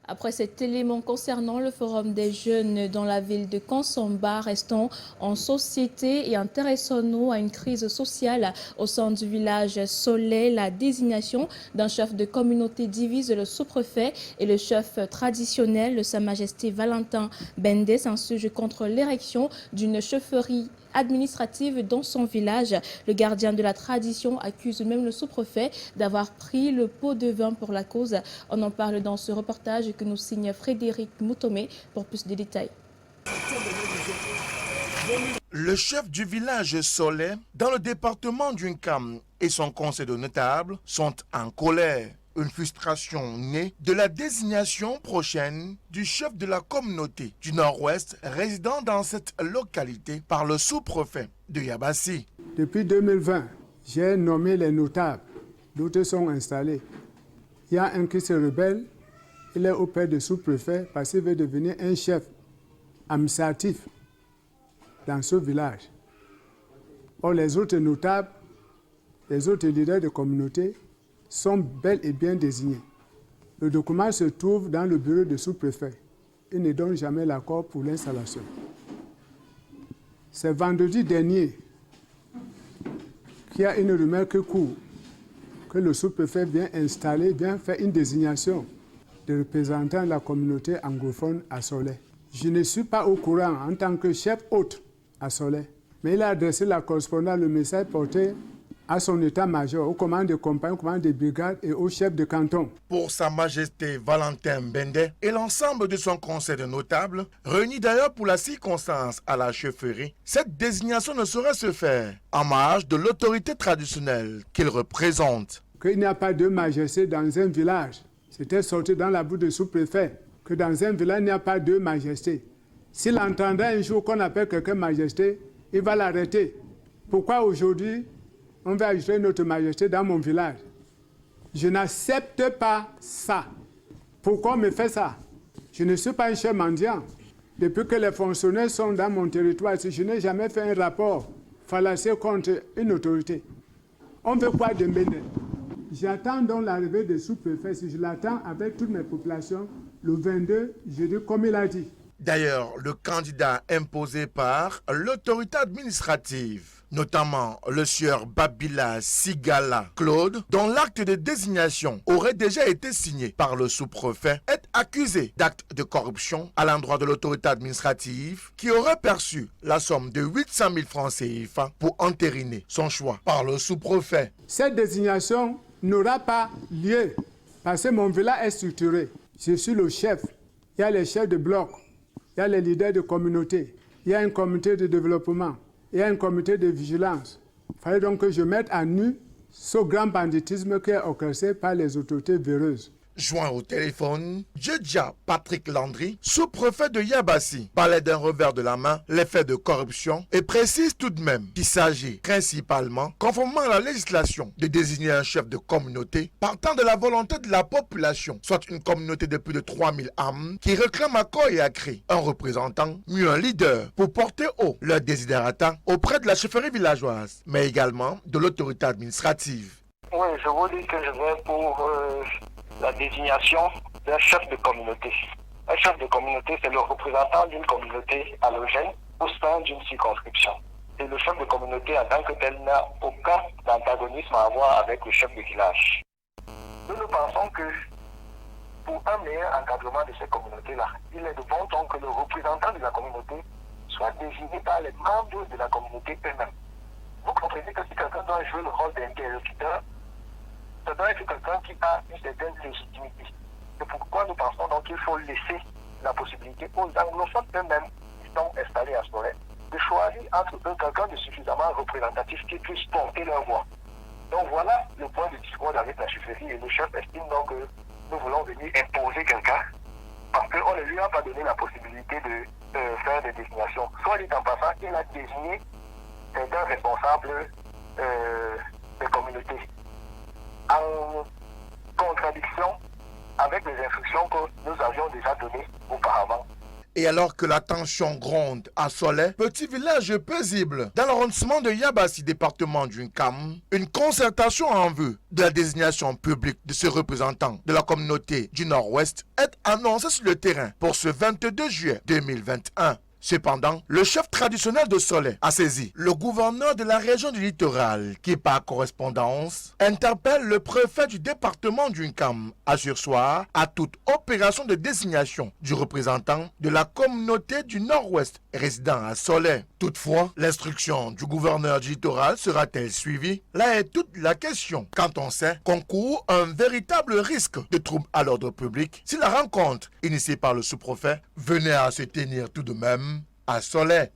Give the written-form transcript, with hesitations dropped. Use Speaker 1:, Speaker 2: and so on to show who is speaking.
Speaker 1: Après cet élément concernant le forum des jeunes dans la ville de Kansamba, restons en société et intéressons-nous à une crise sociale au sein du village Soleil. La désignation d'un chef de communauté divise le sous-préfet et le chef traditionnel, Sa Majesté Valentin Bendé, s'insurge contre l'érection d'une chefferie administrative dans son village. Le gardien de la tradition accuse même le sous-préfet d'avoir pris le pot de vin pour la cause. On en parle dans ce reportage que nous signe Frédéric Moutomé pour plus de détails.
Speaker 2: Le chef du village Soleil, dans le département d'Unkam, et son conseil de notables sont en colère. Une frustration née de la désignation prochaine du chef de la communauté du Nord-Ouest résidant dans cette localité par le sous-préfet de Yabassi.
Speaker 3: Depuis 2020, j'ai nommé les notables. D'autres sont installés. Il y a un qui se rebelle. Il est auprès du sous-préfet parce qu'il veut devenir un chef administratif dans ce village. Or, les autres notables, les autres leaders de communauté sont bel et bien désignés. Le document se trouve dans le bureau du sous-préfet. Il ne donne jamais l'accord pour l'installation. C'est vendredi dernier qu'il y a une rumeur qui court que le sous-préfet vient faire une désignation de représentants de la communauté anglophone à Soleil. Je ne suis pas au courant en tant que chef hôte à Soleil, mais il a adressé la correspondance, le message porté à son état-major, aux commandes de compagnie, aux commandes de brigade et au chef de canton.
Speaker 2: Pour Sa Majesté Valentin Bendé et l'ensemble de son conseil de notables, réunis d'ailleurs pour la circonstance à la chefferie, cette désignation ne saurait se faire en marge de l'autorité traditionnelle qu'il représente.
Speaker 3: Qu'il n'y a pas de majesté dans un village, c'était sorti dans la bouche du sous-préfet, que dans un village, il n'y a pas de majesté. S'il entendrait un jour qu'on appelle quelqu'un majesté, il va l'arrêter. Pourquoi aujourd'hui on va ajouter notre majesté dans mon village? Je n'accepte pas ça. Pourquoi on me fait ça? Je ne suis pas un chef mendiant. Depuis que les fonctionnaires sont dans mon territoire, je n'ai jamais fait un rapport fallacieux contre une autorité. On veut quoi de Bénin? J'attends donc l'arrivée des sous-préfets. Si je l'attends avec toutes mes populations, le 22, je dis comme il a dit.
Speaker 2: D'ailleurs, le candidat imposé par l'autorité administrative, notamment le sieur Babila Sigala Claude, dont l'acte de désignation aurait déjà été signé par le sous-préfet, est accusé d'actes de corruption à l'endroit de l'autorité administrative qui aurait perçu la somme de 800 000 francs CFA pour entériner son choix par le sous-préfet.
Speaker 3: Cette désignation n'aura pas lieu parce que mon village est structuré. Je suis le chef. Il y a les chefs de bloc. Il y a les leaders de communauté, il y a un comité de développement, il y a un comité de vigilance. Il fallait donc que je mette à nu ce grand banditisme qui est orchestré par les autorités véreuses.
Speaker 2: Joint au téléphone, Djedja Patrick Landry, sous-préfet de Yabassi, parlait d'un revers de la main les faits de corruption et précise tout de même qu'il s'agit principalement, conformément à la législation, de désigner un chef de communauté partant de la volonté de la population, soit une communauté de plus de 3000 âmes qui réclame à corps et à cri un représentant, mieux un leader, pour porter haut leur désidérata auprès de la chefferie villageoise, mais également de l'autorité administrative.
Speaker 4: Oui, je vous dis que je vais pour la désignation d'un chef de communauté. Un chef de communauté, c'est le représentant d'une communauté allogène au sein d'une circonscription. Et le chef de communauté, en tant que tel, n'a aucun antagonisme à avoir avec le chef de village. Nous pensons que pour un meilleur encadrement de ces communautés-là, il est de bon ton que le représentant de la communauté soit désigné par les membres de la communauté eux-mêmes. Vous comprenez que si quelqu'un doit jouer le rôle d'interlocuteur, ça doit être quelqu'un qui a une certaine légitimité. C'est pourquoi nous pensons donc qu'il faut laisser la possibilité aux anglophones eux-mêmes qui sont installés à Soleil de choisir entre eux quelqu'un de suffisamment représentatif qui puisse porter leur voix. Donc voilà le point de discours avec la chefferie et le chef estime donc que nous voulons venir imposer quelqu'un parce qu'on ne lui a pas donné la possibilité de faire des désignations. Soit dit en passant, il a désigné certains responsables des communautés en contradiction avec les instructions que nous avions déjà données auparavant.
Speaker 2: Et alors que la tension gronde à Soley, petit village paisible dans l'arrondissement de Yabassi, département du Nkam, une concertation en vue de la désignation publique de ce représentant de la communauté du Nord-Ouest est annoncée sur le terrain pour ce 22 juillet 2021. Cependant, le chef traditionnel de Soley a saisi le gouverneur de la région du littoral qui, par correspondance, interpelle le préfet du département du Nkam à surseoir à toute opération de désignation du représentant de la communauté du Nord-Ouest résidant à Soley. Toutefois, l'instruction du gouverneur du littoral sera-t-elle suivie? Là est toute la question, quand on sait qu'on court un véritable risque de trouble à l'ordre public si la rencontre initiée par le sous-préfet venait à se tenir tout de même à Soley.